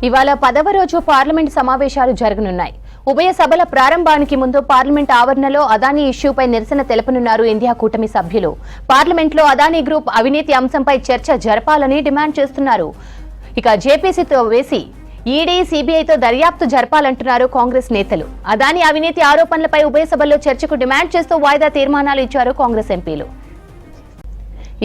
ఇవాళ 10వ రోజు పార్లమెంట్ సమావేశాలు జరగనున్నాయి. ఉభయ సభల ప్రారంభానికి ముందు పార్లమెంట్ ఆవరణలో అదానీ ఇష్యూపై నిరసన తెలపనున్నారు ఇండియా కూటమి సభ్యులు. పార్లమెంట్లో అదానీ గ్రూప్ అవినీతి అంశంపై చర్చ జరపాలని డిమాండ్ చేస్తున్నారు. ఇక జేపీసీతో వేసి ఈడీ, సీబీఐతో దర్యాప్తు జరపాలంటున్నారు కాంగ్రెస్ నేతలు. అదానీ అవినీతి ఆరోపణలపై ఉభయ సభల్లో చర్చకు డిమాండ్ చేస్తూ వాయిదా తీర్మానాలు ఇచ్చారు కాంగ్రెస్ ఎంపీలు.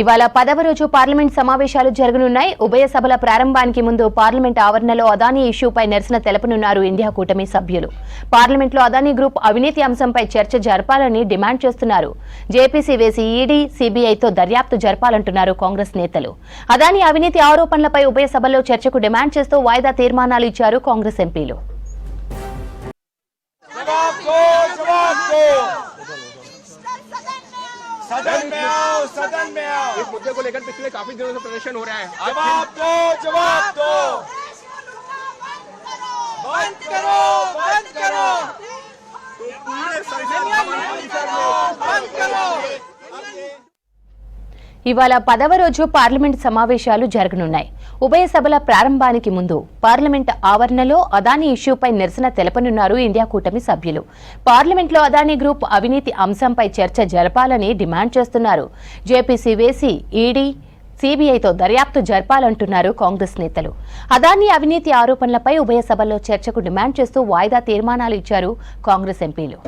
ఇవాళ 10వ రోజు పార్లమెంట్ సమావేశాలు జరగనున్నాయి. ఉభయ సభల ప్రారంభానికి ముందు పార్లమెంట్ ఆవరణలో అదానీ ఇష్యూపై నిరసన తెలపనున్నారు ఇండియా కూటమి సభ్యులు. పార్లమెంట్లో అదానీ గ్రూప్ అవినీతి అంశంపై చర్చ జరపాలని డిమాండ్ చేస్తున్నారు. జేపీసీ వేసి ఈడీ, సీబీఐతో దర్యాప్తు జరపాలంటున్నారు కాంగ్రెస్ నేతలు. అదానీ అవినీతి ఆరోపణలపై ఉభయ సభల్లో చర్చకు డిమాండ్ చేస్తూ వాయిదా తీర్మానాలు ఇచ్చారు కాంగ్రెస్ ఎంపీలు. सदन में आओ, सदन में आओ। इस मुद्दे को लेकर पिछले काफी दिनों से प्रदर्शन हो रहा है। जवाब दो, जवाब दो। बंद करो, बंद करो। बंद करो। ఇవాళ 10వ రోజు పార్లమెంట్ సమావేశాలు జరగనున్నాయి. ఉభయ సభల ప్రారంభానికి ముందు పార్లమెంట్ ఆవరణలో అదానీ ఇష్యూపై నిరసన తెలపనున్నారు ఇండియా కూటమి సభ్యులు. పార్లమెంట్లో అదానీ గ్రూప్ అవినీతి అంశంపై చర్చ జరపాలని డిమాండ్ చేస్తున్నారు. జేపీసీ వేసి ఈడీ, సీబీఐతో దర్యాప్తు జరపాలంటున్నారు కాంగ్రెస్ నేతలు. అదానీ అవినీతి ఆరోపణలపై ఉభయ సభల్లో చర్చకు డిమాండ్ చేస్తూ వాయిదా తీర్మానాలు ఇచ్చారు కాంగ్రెస్ ఎంపీలు.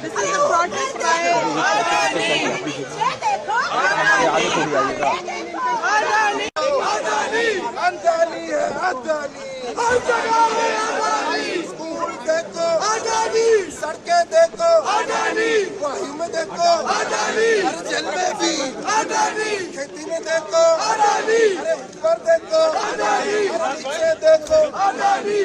This is a protest by Adani. Adani है Adani. स्कूल देखो Adani. सड़कें देखो Adani. वायु में देखो Adani. हर जल में भी Adani. खेती में देखो Adani. अरे ऊपर देखो Adani. नीचे देखो Adani.